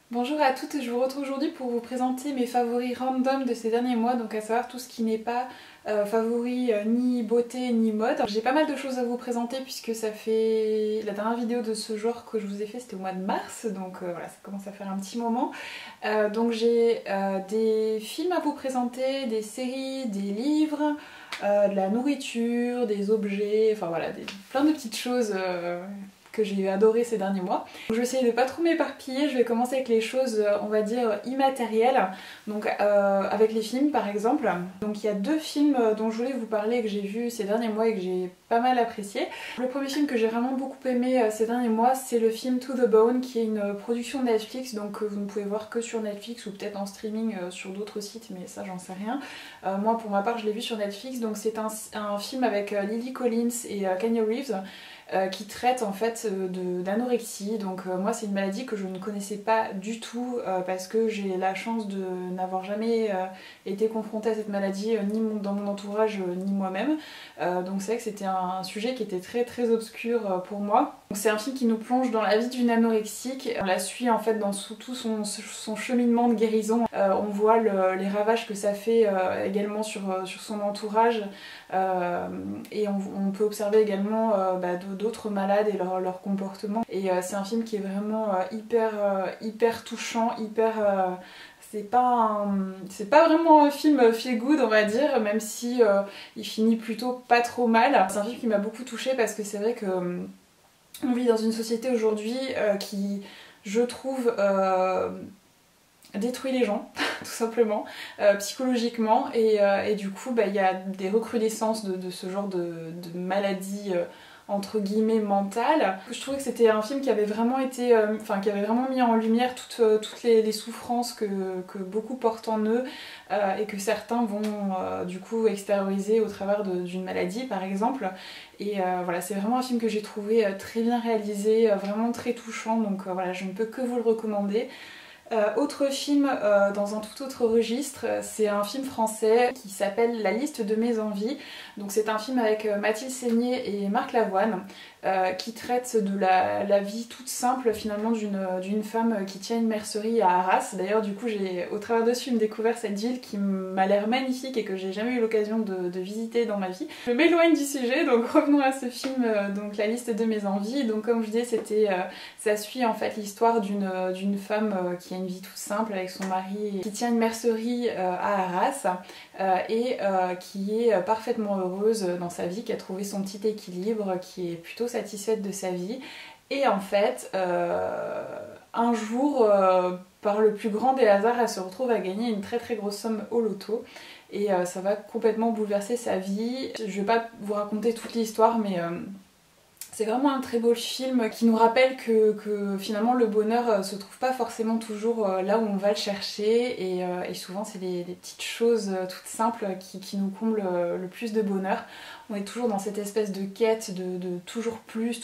Bonjour à toutes, je vous retrouve aujourd'hui pour vous présenter mes favoris random de ces derniers mois, donc à savoir tout ce qui n'est pas favori ni beauté ni mode. J'ai pas mal de choses à vous présenter puisque ça fait la dernière vidéo de ce genre que je vous ai fait, c'était au mois de mars, donc voilà, ça commence à faire un petit moment. Donc j'ai des films à vous présenter, des séries, des livres, de la nourriture, des objets, enfin voilà, plein de petites choses que j'ai adoré ces derniers mois. Donc, je vais essayer de pas trop m'éparpiller, je vais commencer avec les choses on va dire immatérielles, donc avec les films par exemple. Donc il y a deux films dont je voulais vous parler que j'ai vus ces derniers mois et que j'ai pas mal apprécié. Le premier film que j'ai vraiment beaucoup aimé ces derniers mois, c'est le film To the Bone, qui est une production Netflix, donc vous ne pouvez voir que sur Netflix ou peut-être en streaming sur d'autres sites, mais ça j'en sais rien. Moi pour ma part je l'ai vu sur Netflix, donc c'est un film avec Lily Collins et Keanu Reeves, qui traite en fait d'anorexie. Donc moi c'est une maladie que je ne connaissais pas du tout parce que j'ai la chance de n'avoir jamais été confrontée à cette maladie ni dans mon entourage ni moi-même. Donc c'est vrai que c'était un sujet qui était très très obscur pour moi. C'est un film qui nous plonge dans la vie d'une anorexique. On la suit en fait dans tout son cheminement de guérison. On voit les ravages que ça fait également sur son entourage. Et on peut observer également d'autres malades et leur comportement. Et c'est un film qui est vraiment hyper touchant, c'est pas vraiment un film feel good on va dire, même si il finit plutôt pas trop mal. C'est un film qui m'a beaucoup touchée parce que c'est vrai que on vit dans une société aujourd'hui qui, je trouve, détruit les gens, tout simplement, psychologiquement, et du coup il y a des recrudescences de ce genre de maladies entre guillemets mentales. Je trouvais que c'était un film qui avait vraiment été, qui avait vraiment mis en lumière toutes les souffrances que beaucoup portent en eux et que certains vont du coup extérioriser au travers d'une maladie par exemple. Et voilà, c'est vraiment un film que j'ai trouvé très bien réalisé, vraiment très touchant, donc voilà, je ne peux que vous le recommander. Autre film dans un tout autre registre, c'est un film français qui s'appelle La liste de mes envies. Donc c'est un film avec Mathilde Seigner et Marc Lavoine qui traite de la vie toute simple finalement d'une femme qui tient une mercerie à Arras. D'ailleurs du coup j'ai au travers de ce film découvert cette ville qui m'a l'air magnifique et que j'ai jamais eu l'occasion de visiter dans ma vie. Je m'éloigne du sujet, donc revenons à ce film, donc La liste de mes envies. Donc comme je disais, ça suit en fait l'histoire d'une femme qui a une vie toute simple avec son mari, qui tient une mercerie à Arras et qui est parfaitement heureuse dans sa vie, qui a trouvé son petit équilibre, qui est plutôt satisfaite de sa vie. Et en fait, un jour, par le plus grand des hasards, elle se retrouve à gagner une très très grosse somme au loto. Et ça va complètement bouleverser sa vie. Je vais pas vous raconter toute l'histoire, mais c'est vraiment un très beau film qui nous rappelle que finalement le bonheur se trouve pas forcément toujours là où on va le chercher, et souvent c'est des petites choses toutes simples qui nous comblent le plus de bonheur. On est toujours dans cette espèce de quête de toujours plus,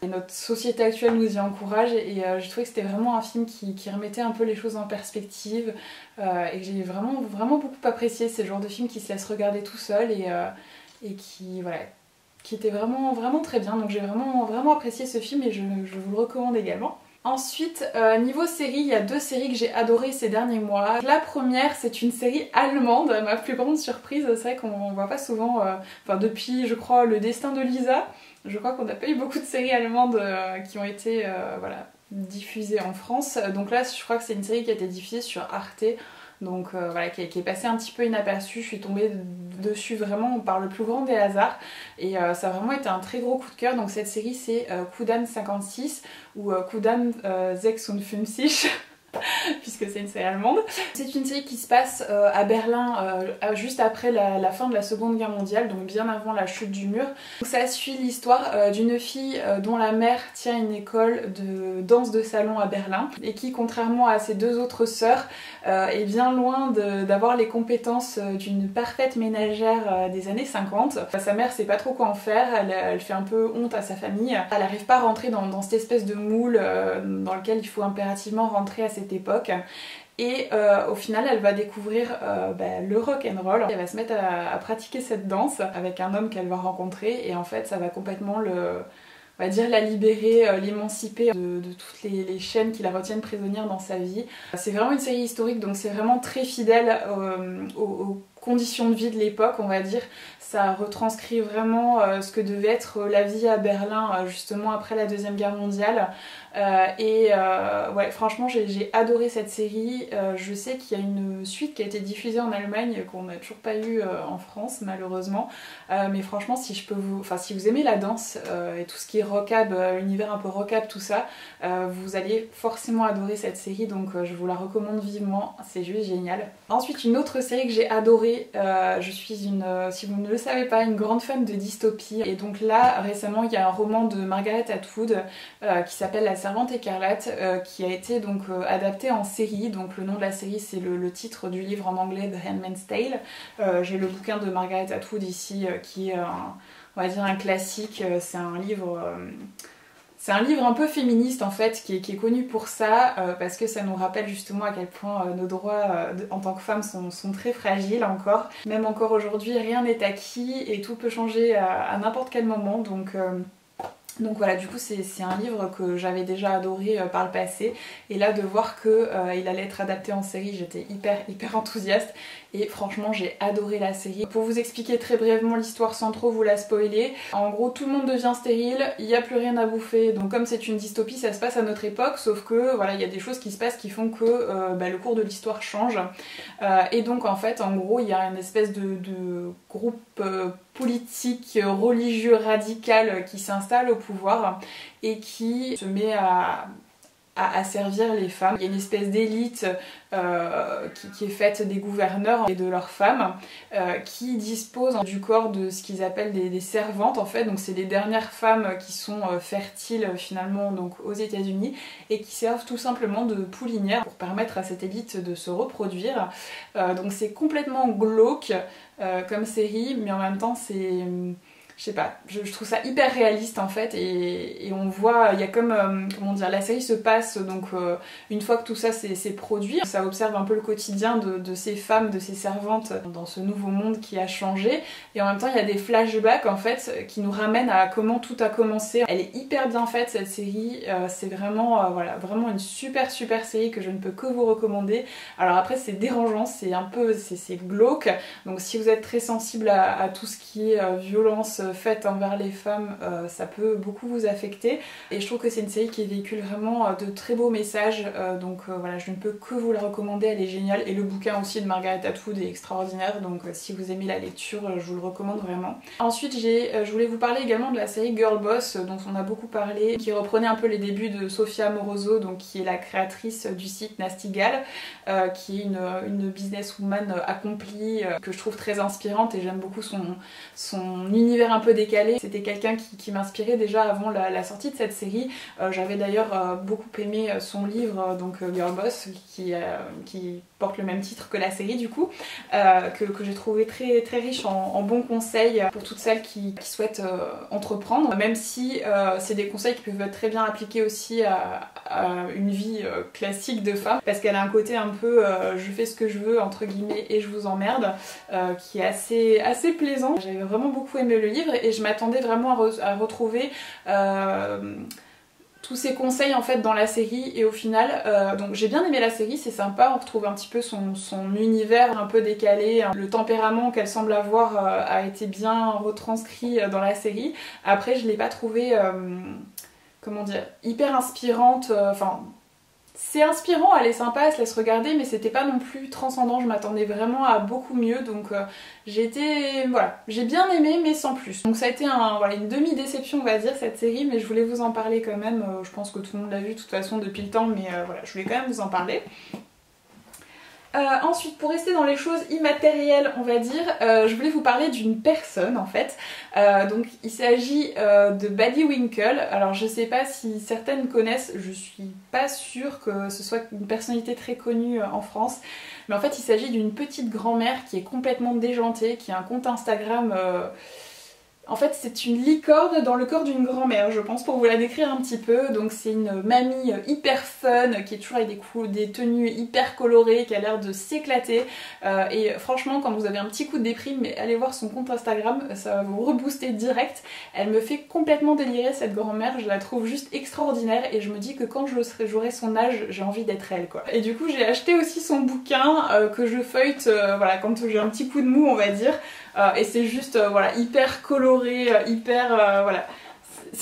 et notre société actuelle nous y encourage, et je trouvais que c'était vraiment un film qui remettait un peu les choses en perspective et que j'ai vraiment beaucoup apprécié. C'est le genre de film qui se laisse regarder tout seul et qui, voilà, qui était vraiment très bien. Donc j'ai vraiment apprécié ce film et je vous le recommande également. Ensuite, niveau série, il y a deux séries que j'ai adorées ces derniers mois. La première, c'est une série allemande, ma plus grande surprise. C'est vrai qu'on voit pas souvent, depuis je crois Le Destin de Lisa, je crois qu'on n'a pas eu beaucoup de séries allemandes qui ont été diffusées en France. Donc là je crois que c'est une série qui a été diffusée sur Arte. Donc qui est passé un petit peu inaperçu. Je suis tombée dessus vraiment par le plus grand des hasards et ça a vraiment été un très gros coup de cœur. Donc cette série c'est Kudan 56 ou Kudan 56 puisque c'est une série allemande. C'est une série qui se passe à Berlin juste après la fin de la Seconde Guerre mondiale, donc bien avant la chute du mur. Donc ça suit l'histoire d'une fille dont la mère tient une école de danse de salon à Berlin et qui, contrairement à ses deux autres sœurs, est bien loin d'avoir les compétences d'une parfaite ménagère des années 50. Sa mère sait pas trop quoi en faire, elle fait un peu honte à sa famille, elle n'arrive pas à rentrer dans cette espèce de moule dans lequel il faut impérativement rentrer à cette époque. Et au final elle va découvrir le rock'n'roll. Elle va se mettre à pratiquer cette danse avec un homme qu'elle va rencontrer, et en fait ça va complètement on va dire la libérer, l'émanciper de toutes les chaînes qui la retiennent prisonnière dans sa vie. C'est vraiment une série historique, donc c'est vraiment très fidèle aux conditions de vie de l'époque, on va dire. Ça retranscrit vraiment ce que devait être la vie à Berlin justement après la Deuxième Guerre mondiale. Ouais, franchement j'ai adoré cette série. Je sais qu'il y a une suite qui a été diffusée en Allemagne qu'on n'a toujours pas eu en France malheureusement. Mais franchement si vous aimez la danse et tout ce qui est rockab, l'univers un peu rockab, tout ça, vous allez forcément adorer cette série, donc je vous la recommande vivement, c'est juste génial. Ensuite une autre série que j'ai adorée, je suis si vous ne le savez pas, une grande fan de dystopie, et donc là récemment il y a un roman de Margaret Atwood qui s'appelle La Servante écarlate, qui a été donc adapté en série. Donc le nom de la série c'est le titre du livre en anglais The Handmaid's Tale. J'ai le bouquin de Margaret Atwood ici qui est on va dire un classique. C'est un livre un peu féministe en fait, qui est connu pour ça, parce que ça nous rappelle justement à quel point nos droits en tant que femmes sont très fragiles encore. Même encore aujourd'hui, rien n'est acquis et tout peut changer à n'importe quel moment. Donc voilà, du coup c'est un livre que j'avais déjà adoré par le passé, et là de voir qu'il allait être adapté en série, j'étais hyper enthousiaste, et franchement j'ai adoré la série. Pour vous expliquer très brièvement l'histoire sans trop vous la spoiler, en gros tout le monde devient stérile, il n'y a plus rien à bouffer, donc comme c'est une dystopie ça se passe à notre époque, sauf que voilà, il y a des choses qui se passent qui font que le cours de l'histoire change, et donc en fait en gros il y a une espèce de groupe politique, religieux, radical qui s'installe au pouvoir et qui se met à servir les femmes. Il y a une espèce d'élite qui est faite des gouverneurs et de leurs femmes qui disposent du corps de ce qu'ils appellent des servantes en fait. Donc c'est les dernières femmes qui sont fertiles finalement donc aux États-Unis et qui servent tout simplement de poulinières pour permettre à cette élite de se reproduire. Donc c'est complètement glauque comme série, mais en même temps c'est... Je sais pas, je trouve ça hyper réaliste en fait, et on voit, il y a comme, comment dire, la série se passe donc une fois que tout ça s'est produit, ça observe un peu le quotidien de ces femmes, de ces servantes dans ce nouveau monde qui a changé, et en même temps il y a des flashbacks en fait qui nous ramènent à comment tout a commencé. Elle est hyper bien faite cette série, c'est vraiment, voilà, vraiment une super série que je ne peux que vous recommander. Alors après c'est dérangeant, c'est un peu, c'est glauque, donc si vous êtes très sensible à tout ce qui est violence faite envers les femmes, ça peut beaucoup vous affecter, et je trouve que c'est une série qui véhicule vraiment de très beaux messages, donc voilà, je ne peux que vous la recommander, elle est géniale, et le bouquin aussi de Margaret Atwood est extraordinaire, donc si vous aimez la lecture, je vous le recommande vraiment. Ensuite je voulais vous parler également de la série Girl Boss, dont on a beaucoup parlé, qui reprenait un peu les débuts de Sophia Amoruso, donc qui est la créatrice du site Nasty Gal, qui est une businesswoman accomplie, que je trouve très inspirante, et j'aime beaucoup son univers un peu décalé. C'était quelqu'un qui m'inspirait déjà avant la sortie de cette série. J'avais d'ailleurs beaucoup aimé son livre, donc Girl Boss, qui porte le même titre que la série du coup, que j'ai trouvé très riche en bons conseils pour toutes celles qui souhaitent entreprendre, même si c'est des conseils qui peuvent être très bien appliqués aussi à une vie classique de femme, parce qu'elle a un côté un peu je fais ce que je veux entre guillemets et je vous emmerde, qui est assez plaisant. J'avais vraiment beaucoup aimé le livre, et je m'attendais vraiment à retrouver tous ces conseils en fait dans la série, et au final donc j'ai bien aimé la série, c'est sympa, on retrouve un petit peu son univers un peu décalé, hein. Le tempérament qu'elle semble avoir a été bien retranscrit dans la série. Après je l'ai pas trouvée comment dire, hyper inspirante, enfin c'est inspirant, elle est sympa, elle se laisse regarder, mais c'était pas non plus transcendant, je m'attendais vraiment à beaucoup mieux, donc voilà, j'ai bien aimé mais sans plus. Donc ça a été voilà, une demi-déception on va dire cette série, mais je voulais vous en parler quand même, je pense que tout le monde l'a vu de toute façon depuis le temps, mais voilà, je voulais quand même vous en parler. Ensuite, pour rester dans les choses immatérielles, on va dire, je voulais vous parler d'une personne en fait. Donc il s'agit de Baddie Winkle. Alors je sais pas si certaines connaissent, je suis pas sûre que ce soit une personnalité très connue en France, mais en fait il s'agit d'une petite grand-mère qui est complètement déjantée, qui a un compte Instagram En fait c'est une licorne dans le corps d'une grand-mère je pense, pour vous la décrire un petit peu. Donc c'est une mamie hyper fun qui est toujours avec des tenues hyper colorées, qui a l'air de s'éclater et franchement quand vous avez un petit coup de déprime, mais allez voir son compte Instagram, ça va vous rebooster direct. Elle me fait complètement délirer cette grand-mère, je la trouve juste extraordinaire et je me dis que quand j'aurai son âge, j'ai envie d'être elle quoi. Et du coup j'ai acheté aussi son bouquin que je feuillete voilà, quand j'ai un petit coup de mou on va dire. Et c'est juste voilà, hyper coloré, hyper voilà.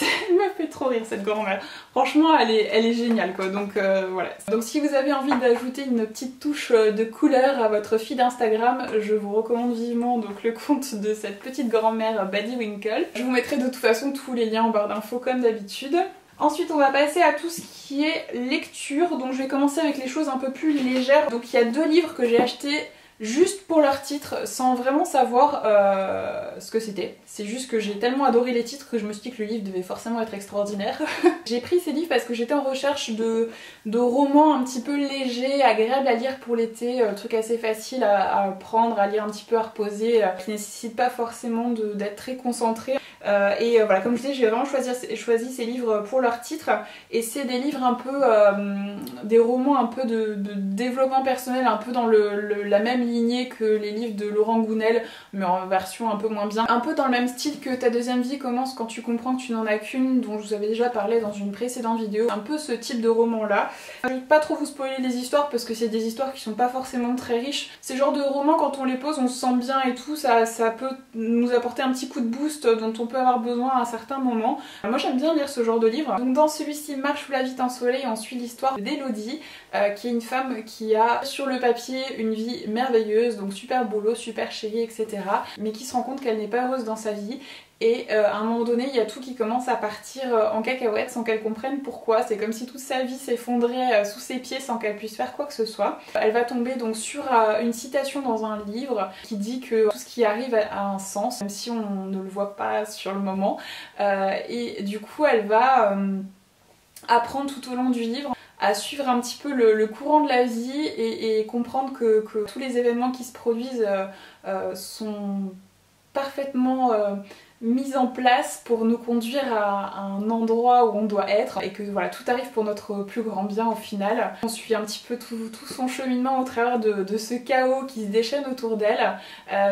Elle me fait trop rire cette grand-mère. Franchement elle est géniale quoi. Donc voilà. Donc si vous avez envie d'ajouter une petite touche de couleur à votre feed Instagram, je vous recommande vivement donc le compte de cette petite grand-mère Baddie Winkle. Je vous mettrai de toute façon tous les liens en barre d'infos comme d'habitude. Ensuite on va passer à tout ce qui est lecture. Donc je vais commencer avec les choses un peu plus légères. Donc il y a 2 livres que j'ai achetés juste pour leur titre, sans vraiment savoir ce que c'était. C'est juste que j'ai tellement adoré les titres que je me suis dit que le livre devait forcément être extraordinaire. J'ai pris ces livres parce que j'étais en recherche de romans un petit peu légers, agréables à lire pour l'été, trucs assez faciles à prendre, à lire un petit peu, à reposer, qui nécessitent pas forcément d'être très concentré. Et voilà, comme je disais, j'ai vraiment choisi ces livres pour leur titre. Et c'est des livres un peu, des romans un peu de développement personnel, un peu dans la même lignée que les livres de Laurent Gounel, mais en version un peu moins bien. Un peu dans le même style que Ta deuxième vie commence quand tu comprends que tu n'en as qu'une, dont je vous avais déjà parlé dans une précédente vidéo. Un peu ce type de roman là. Je vais pas trop vous spoiler les histoires parce que c'est des histoires qui sont pas forcément très riches. Ces genres de romans, quand on les pose, on se sent bien et tout, ça peut nous apporter un petit coup de boost dont on peut avoir besoin à certains moments. Moi j'aime bien lire ce genre de livre. Donc dans celui-ci, Marche sous la vie d'un soleil, on suit l'histoire d'Elodie, qui est une femme qui a sur le papier une vie merveilleuse, donc super boulot, super chérie, etc. mais qui se rend compte qu'elle n'est pas heureuse dans sa vie. Et à un moment donné, il y a tout qui commence à partir en cacahuète sans qu'elle comprenne pourquoi. C'est comme si toute sa vie s'effondrait sous ses pieds sans qu'elle puisse faire quoi que ce soit. Elle va tomber donc sur une citation dans un livre qui dit que tout ce qui arrive a un sens, même si on ne le voit pas sur le moment. Et du coup, elle va apprendre tout au long du livre à suivre un petit peu le courant de la vie et comprendre que tous les événements qui se produisent sont parfaitement mise en place pour nous conduire à un endroit où on doit être et que voilà, tout arrive pour notre plus grand bien au final. On suit un petit peu tout son cheminement au travers de ce chaos qui se déchaîne autour d'elle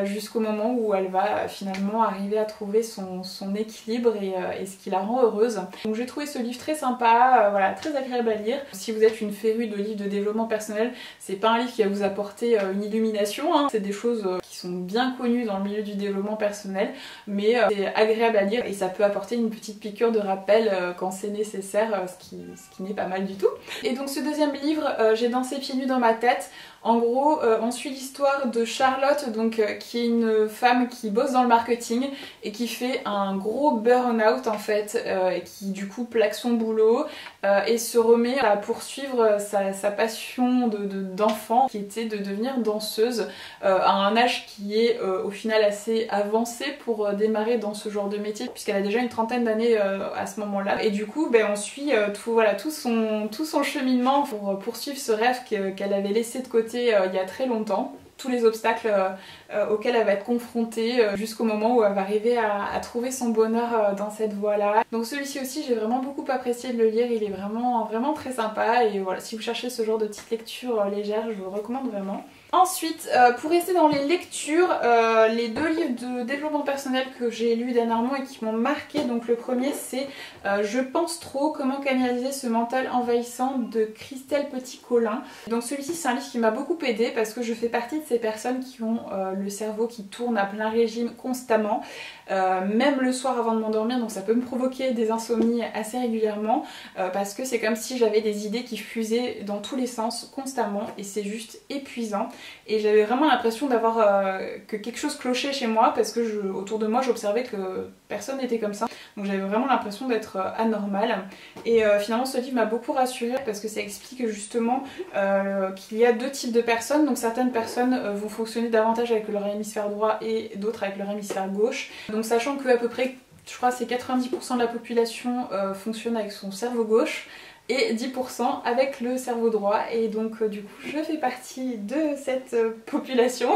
jusqu'au moment où elle va finalement arriver à trouver son équilibre et ce qui la rend heureuse. Donc j'ai trouvé ce livre très sympa, voilà, très agréable à lire. Si vous êtes une férue de livres de développement personnel, c'est pas un livre qui va vous apporter une illumination, hein. C'est des choses qui sont bien connues dans le milieu du développement personnel, mais c'est agréable à lire et ça peut apporter une petite piqûre de rappel quand c'est nécessaire, ce qui n'est pas mal du tout. Et donc ce deuxième livre, J'ai dansé pieds nus dans ma tête. En gros, on suit l'histoire de Charlotte, donc, qui est une femme qui bosse dans le marketing et qui fait un gros burn-out en fait, et qui du coup plaque son boulot et se remet à poursuivre sa passion d'enfant qui était de devenir danseuse à un âge qui est au final assez avancé pour démarrer dans ce genre de métier puisqu'elle a déjà une trentaine d'années à ce moment-là. Et du coup, on suit tout son cheminement pour poursuivre ce rêve qu'elle avait laissé de côté il y a très longtemps, tous les obstacles auxquels elle va être confrontée jusqu'au moment où elle va arriver à trouver son bonheur dans cette voie-là. Donc celui-ci aussi j'ai vraiment beaucoup apprécié de le lire, il est vraiment très sympa et voilà, si vous cherchez ce genre de petite lecture légère, je vous le recommande vraiment. Ensuite, pour rester dans les lectures, les 2 livres de développement personnel que j'ai lus dernièrement et qui m'ont marqué, donc le premier c'est Je pense trop, comment canaliser ce mental envahissant de Christelle Petit-Colin. Donc celui-ci c'est un livre qui m'a beaucoup aidée parce que je fais partie de ces personnes qui ont le cerveau qui tourne à plein régime constamment, même le soir avant de m'endormir, donc ça peut me provoquer des insomnies assez régulièrement parce que c'est comme si j'avais des idées qui fusaient dans tous les sens constamment et c'est juste épuisant. Et j'avais vraiment l'impression d'avoir que quelque chose clochait chez moi parce que autour de moi j'observais que personne n'était comme ça. Donc j'avais vraiment l'impression d'être anormale. Et finalement ce livre m'a beaucoup rassurée parce que ça explique justement qu'il y a 2 types de personnes. Donc certaines personnes vont fonctionner davantage avec leur hémisphère droit et d'autres avec leur hémisphère gauche. Donc sachant que à peu près, je crois c'est 90% de la population fonctionne avec son cerveau gauche et 10% avec le cerveau droit et donc du coup je fais partie de cette population.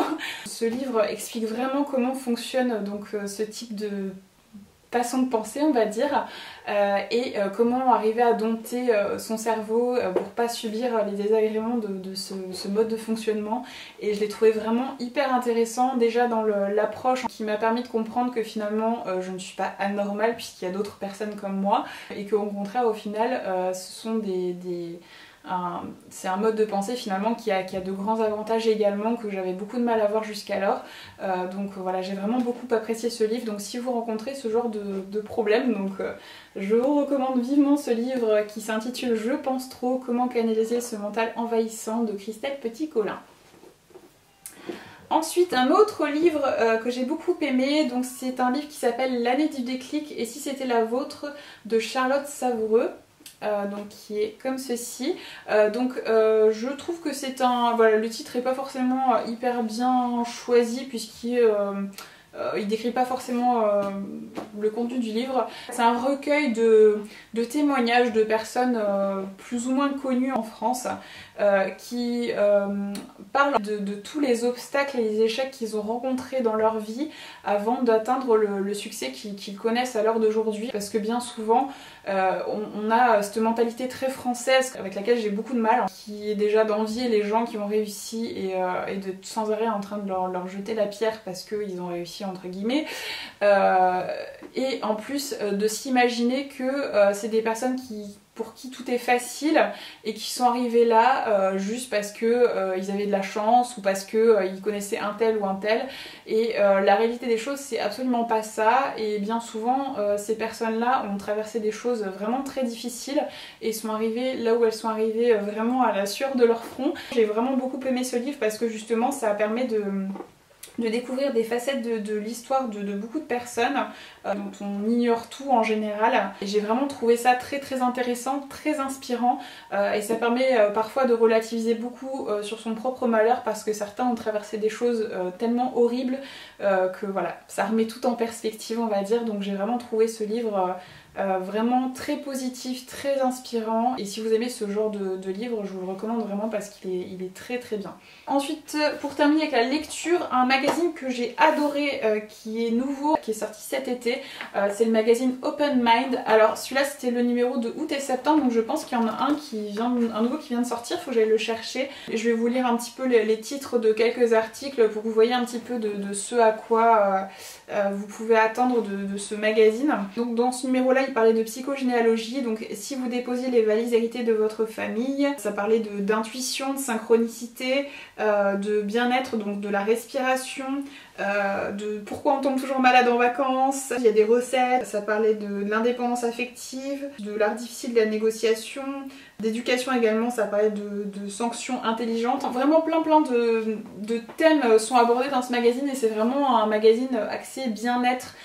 Ce livre explique vraiment comment fonctionne donc ce type façon de penser on va dire et comment arriver à dompter son cerveau pour pas subir les désagréments de ce mode de fonctionnement, et je l'ai trouvé vraiment hyper intéressant déjà dans l'approche qui m'a permis de comprendre que finalement je ne suis pas anormale puisqu'il y a d'autres personnes comme moi et qu'au contraire au final ce sont c'est un mode de pensée finalement qui a de grands avantages également que j'avais beaucoup de mal à voir jusqu'alors. Donc voilà, j'ai vraiment beaucoup apprécié ce livre. Donc si vous rencontrez ce genre de problème, donc je vous recommande vivement ce livre qui s'intitule Je pense trop, comment canaliser ce mental envahissant de Christelle Petit-Colin. Ensuite, un autre livre que j'ai beaucoup aimé, donc c'est un livre qui s'appelle L'année du déclic et si c'était la vôtre de Charlotte Savoureux. Donc qui est comme ceci. Je trouve que c'est un... Voilà, le titre est pas forcément hyper bien choisi puisqu'il il décrit pas forcément le contenu du livre. C'est un recueil de témoignages de personnes plus ou moins connues en France qui parlent de tous les obstacles et les échecs qu'ils ont rencontrés dans leur vie avant d'atteindre le succès qu'ils connaissent à l'heure d'aujourd'hui. Parce que bien souvent, on a cette mentalité très française avec laquelle j'ai beaucoup de mal, qui est déjà d'envier les gens qui ont réussi et de sans arrêt en train de leur jeter la pierre parce qu'ils ont réussi entre guillemets. Et en plus de s'imaginer que c'est des personnes pour qui tout est facile et qui sont arrivés là juste parce que ils avaient de la chance ou parce que ils connaissaient un tel ou un tel, et la réalité des choses c'est absolument pas ça, et bien souvent ces personnes là ont traversé des choses vraiment très difficiles et sont arrivées là où elles sont arrivées vraiment à la sueur de leur front. J'ai vraiment beaucoup aimé ce livre parce que justement ça permet de découvrir des facettes de l'histoire de beaucoup de personnes dont on ignore tout en général, et j'ai vraiment trouvé ça très très intéressant, très inspirant, et ça permet parfois de relativiser beaucoup sur son propre malheur parce que certains ont traversé des choses tellement horribles que voilà, ça remet tout en perspective on va dire. Donc j'ai vraiment trouvé ce livre vraiment très positif, très inspirant, et si vous aimez ce genre de livre je vous le recommande vraiment parce qu'il est très très bien. Ensuite pour terminer avec la lecture, un magazine que j'ai adoré qui est nouveau, qui est sorti cet été, c'est le magazine Open Mind. Alors celui-là c'était le numéro de août et septembre, donc je pense qu'il y en a un nouveau qui vient de sortir, il faut que j'aille le chercher. Et je vais vous lire un petit peu les titres de quelques articles pour que vous voyez un petit peu de ce à quoi vous pouvez attendre de ce magazine. Donc dans ce numéro là il parlait de psychogénéalogie, donc si vous déposiez les valises héritées de votre famille, ça parlait d'intuition, de synchronicité, de bien-être, donc de la respiration, de pourquoi on tombe toujours malade en vacances, il y a des recettes, ça parlait de l'indépendance affective, de l'art difficile de la négociation, d'éducation également, ça parlait de sanctions intelligentes. Vraiment plein de thèmes sont abordés dans ce magazine et c'est vraiment un magazine axé bien-être,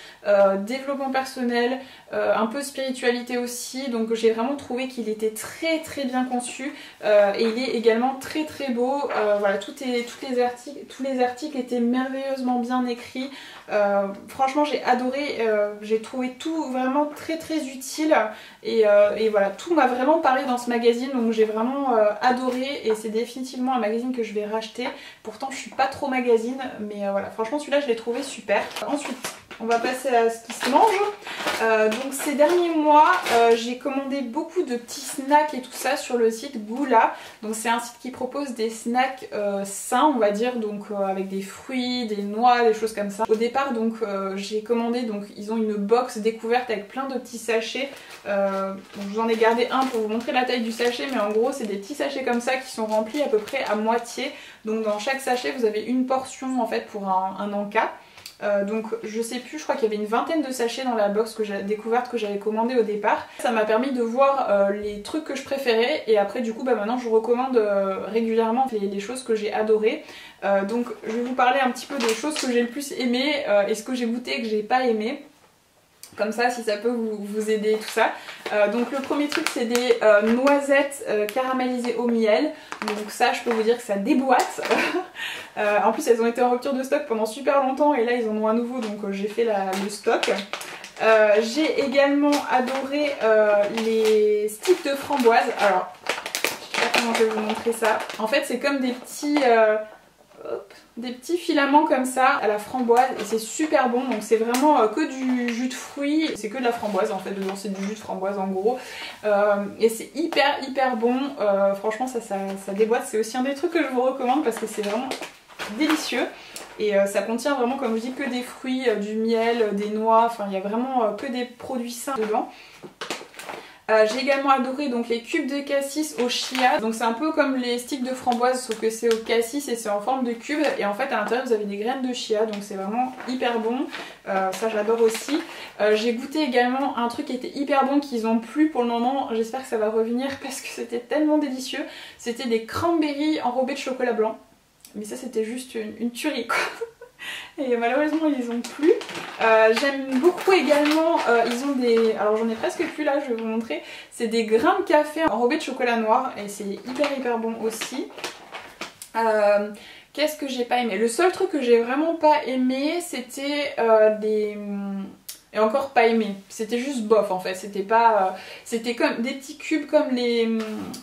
développement personnel, un peu spiritualité aussi, donc j'ai vraiment trouvé qu'il était très très bien conçu et il est également très très beau. Voilà, tous les articles étaient merveilleusement bien écrits. Franchement j'ai adoré, j'ai trouvé tout vraiment très très utile et voilà, tout m'a vraiment parlé dans ce magazine, donc j'ai vraiment adoré et c'est définitivement un magazine que je vais racheter. Pourtant je suis pas trop magazine, mais voilà, franchement celui-là je l'ai trouvé super. Ensuite on va passer à ce qui se mange. Donc ces derniers mois j'ai commandé beaucoup de petits snacks et tout ça sur le site Gula. Donc c'est un site qui propose des snacks sains on va dire, donc avec des fruits, des noix, des choses comme ça. Au départ donc j'ai commandé, donc ils ont une box découverte avec plein de petits sachets. Donc j'en ai gardé un pour vous montrer la taille du sachet, mais en gros c'est des petits sachets comme ça qui sont remplis à peu près à moitié. Donc dans chaque sachet vous avez une portion en fait pour un encas. Donc je sais plus, je crois qu'il y avait une vingtaine de sachets dans la box que j'ai découverte, que j'avais commandé au départ. Ça m'a permis de voir les trucs que je préférais et après du coup maintenant je vous recommande régulièrement les choses que j'ai adorées. Donc je vais vous parler un petit peu des choses que j'ai le plus aimé et ce que j'ai goûté et que j'ai pas aimé. Comme ça, si ça peut vous aider tout ça. Donc le premier truc c'est des noisettes caramélisées au miel. Donc ça je peux vous dire que ça déboîte. En plus elles ont été en rupture de stock pendant super longtemps et là ils en ont un nouveau, donc j'ai fait le stock. J'ai également adoré les sticks de framboise. Alors je sais pas comment je vais vous montrer ça. En fait c'est comme des petits hop, des petits filaments comme ça à la framboise et c'est super bon. Donc c'est vraiment que du jus de fruits, c'est que de la framboise en fait, dedans c'est du jus de framboise en gros. Et c'est hyper bon, franchement ça déboîte. C'est aussi un des trucs que je vous recommande parce que c'est vraiment délicieux. Et ça contient vraiment, comme je dis, que des fruits, du miel, des noix, enfin il y a vraiment que des produits sains dedans. J'ai également adoré donc les cubes de cassis au chia. Donc c'est un peu comme les sticks de framboise sauf que c'est au cassis et c'est en forme de cube. Et en fait à l'intérieur vous avez des graines de chia, donc c'est vraiment hyper bon. Ça j'adore aussi. J'ai goûté également un truc qui était hyper bon qu'ils ont plus pour le moment. J'espère que ça va revenir parce que c'était tellement délicieux. C'était des cranberries enrobés de chocolat blanc. Mais ça c'était juste une tuerie quoi. Et malheureusement ils ont plus. J'aime beaucoup également, ils ont des... Alors j'en ai presque plus là, je vais vous montrer. C'est des grains de café enrobés de chocolat noir et c'est hyper bon aussi. Qu'est-ce que j'ai pas aimé? Le seul truc que j'ai vraiment pas aimé c'était des... Et encore pas aimé, c'était juste bof en fait, c'était pas... c'était comme des petits cubes comme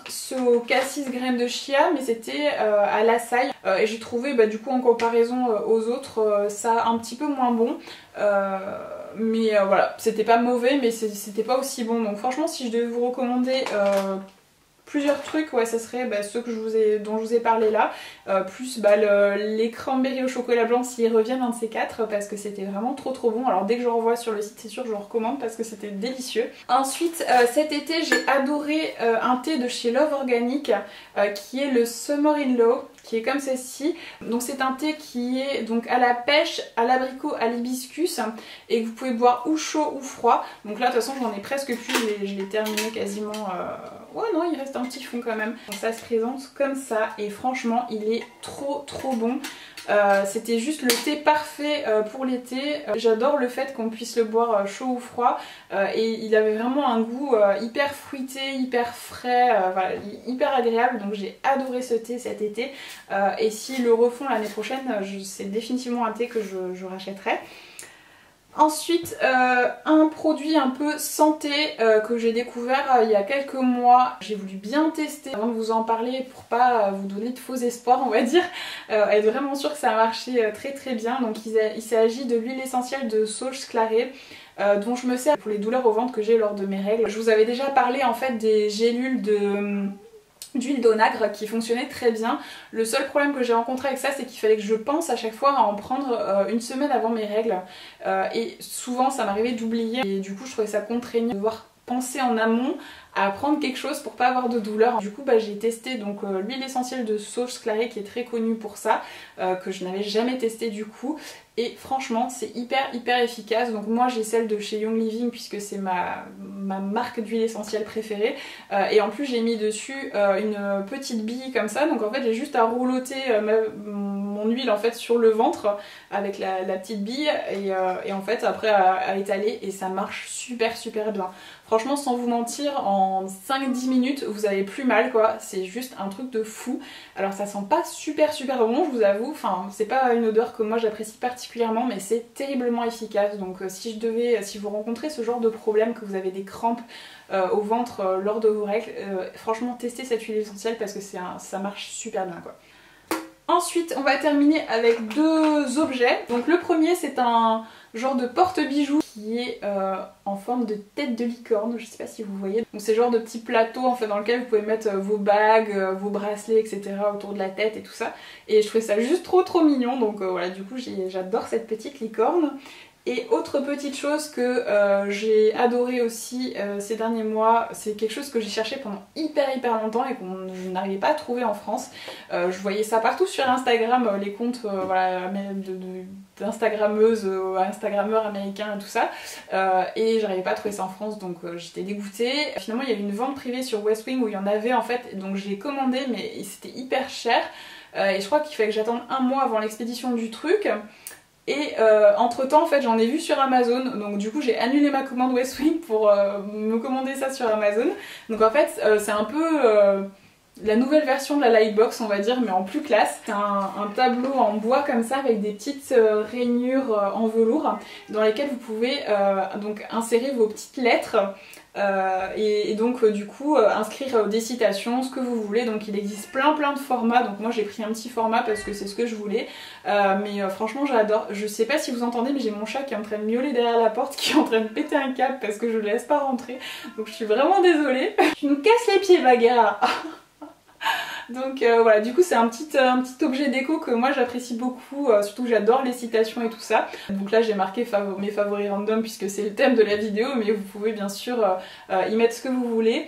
ceux au cassis graines de chia, mais c'était à l'açaï. Et j'ai trouvé du coup en comparaison aux autres ça un petit peu moins bon. Mais voilà, c'était pas mauvais mais c'était pas aussi bon. Donc franchement si je devais vous recommander plusieurs trucs, ouais, ça serait ceux que dont je vous ai parlé là, plus les cranberries au chocolat blanc s'ils reviennent, un de ces quatre, parce que c'était vraiment trop bon. Alors dès que je revois sur le site, c'est sûr je le recommande parce que c'était délicieux. Ensuite, cet été, j'ai adoré un thé de chez Love Organic qui est le Summer in Law, qui est comme ceci. Donc c'est un thé qui est donc à la pêche, à l'abricot, à l'hibiscus et que vous pouvez boire ou chaud ou froid. Donc là de toute façon j'en ai presque plus, je l'ai terminé quasiment... Ouais non, il reste un petit fond quand même. Donc ça se présente comme ça et franchement il est trop bon. C'était juste le thé parfait pour l'été. J'adore le fait qu'on puisse le boire chaud ou froid et il avait vraiment un goût hyper fruité, hyper frais, voilà, hyper agréable. Donc j'ai adoré ce thé cet été et s'ils le refont l'année prochaine, c'est définitivement un thé que je rachèterai. Ensuite, un produit un peu santé que j'ai découvert il y a quelques mois. J'ai voulu bien tester avant de vous en parler pour pas vous donner de faux espoirs on va dire. Être vraiment sûre que ça a marché très bien. Donc il s'agit de l'huile essentielle de sauge clarée. Dont je me sers pour les douleurs au ventre que j'ai lors de mes règles. Je vous avais déjà parlé en fait des gélules d'huile d'onagre qui fonctionnait très bien. Le seul problème que j'ai rencontré avec ça c'est qu'il fallait que je pense à chaque fois à en prendre une semaine avant mes règles et souvent ça m'arrivait d'oublier et du coup je trouvais ça contraignant de devoir penser en amont à prendre quelque chose pour pas avoir de douleur. Du coup j'ai testé donc l'huile essentielle de sauge clarée qui est très connue pour ça, que je n'avais jamais testé du coup. Et franchement c'est hyper efficace. Donc moi j'ai celle de chez Young Living puisque c'est ma marque d'huile essentielle préférée. Et en plus j'ai mis dessus une petite bille comme ça. Donc en fait j'ai juste à rouloter mon huile en fait sur le ventre avec la petite bille et en fait après à étaler et ça marche super bien. Franchement sans vous mentir en 5-10 minutes vous avez plus mal quoi, c'est juste un truc de fou. Alors ça sent pas super bon je vous avoue, enfin c'est pas une odeur que moi j'apprécie particulièrement mais c'est terriblement efficace. Donc si vous rencontrez ce genre de problème, que vous avez des crampes au ventre lors de vos règles, franchement testez cette huile essentielle parce que ça marche super bien quoi. Ensuite on va terminer avec deux objets. Donc le premier c'est un genre de porte-bijoux qui est en forme de tête de licorne, je sais pas si vous voyez. Donc c'est genre de petit plateau en fait dans lequel vous pouvez mettre vos bagues, vos bracelets etc autour de la tête et tout ça. Et je trouvais ça juste trop mignon donc voilà du coup j'adore cette petite licorne. Et autre petite chose que j'ai adoré aussi ces derniers mois, c'est quelque chose que j'ai cherché pendant hyper longtemps et qu'on n'arrivait pas à trouver en France. Je voyais ça partout sur Instagram, les comptes voilà, d'instagrammeuses, instagrammeurs américains et tout ça. Et j'arrivais pas à trouver ça en France donc j'étais dégoûtée. Finalement il y avait une vente privée sur West Wing où il y en avait en fait, donc j'ai commandé mais c'était hyper cher. Et je crois qu'il fallait que j'attende un mois avant l'expédition du truc. Et entre temps en fait j'en ai vu sur Amazon donc du coup j'ai annulé ma commande West Wing pour me commander ça sur Amazon. Donc en fait c'est un peu la nouvelle version de la Lightbox, on va dire, mais en plus classe. C'est un tableau en bois comme ça avec des petites rainures en velours dans lesquelles vous pouvez donc insérer vos petites lettres. Et donc du coup inscrire des citations, ce que vous voulez. Donc il existe plein de formats, donc moi j'ai pris un petit format parce que c'est ce que je voulais, mais franchement j'adore. Je sais pas si vous entendez, mais j'ai mon chat qui est en train de miauler derrière la porte, qui est en train de péter un câble parce que je le laisse pas rentrer, donc je suis vraiment désolée. Tu nous casses les pieds Bagheera. Donc voilà, du coup c'est un petit objet déco que moi j'apprécie beaucoup, surtout que j'adore les citations et tout ça. Donc là j'ai marqué mes favoris random puisque c'est le thème de la vidéo, mais vous pouvez bien sûr y mettre ce que vous voulez.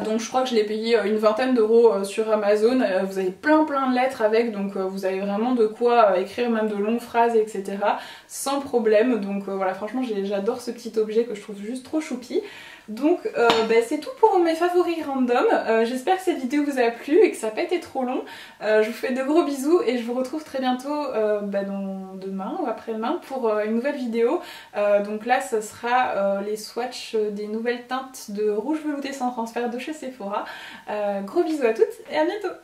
Donc je crois que je l'ai payé une vingtaine d'euros sur Amazon. Vous avez plein de lettres avec, donc vous avez vraiment de quoi écrire même de longues phrases, etc. sans problème. Donc voilà, franchement j'adore ce petit objet que je trouve juste trop choupi. Donc c'est tout pour mes favoris random. J'espère que cette vidéo vous a plu et que ça n'a pas été trop long. Je vous fais de gros bisous et je vous retrouve très bientôt demain ou après-demain pour une nouvelle vidéo. Donc là ce sera les swatchs des nouvelles teintes de rouge velouté sans transfert de chez Sephora. Gros bisous à toutes et à bientôt.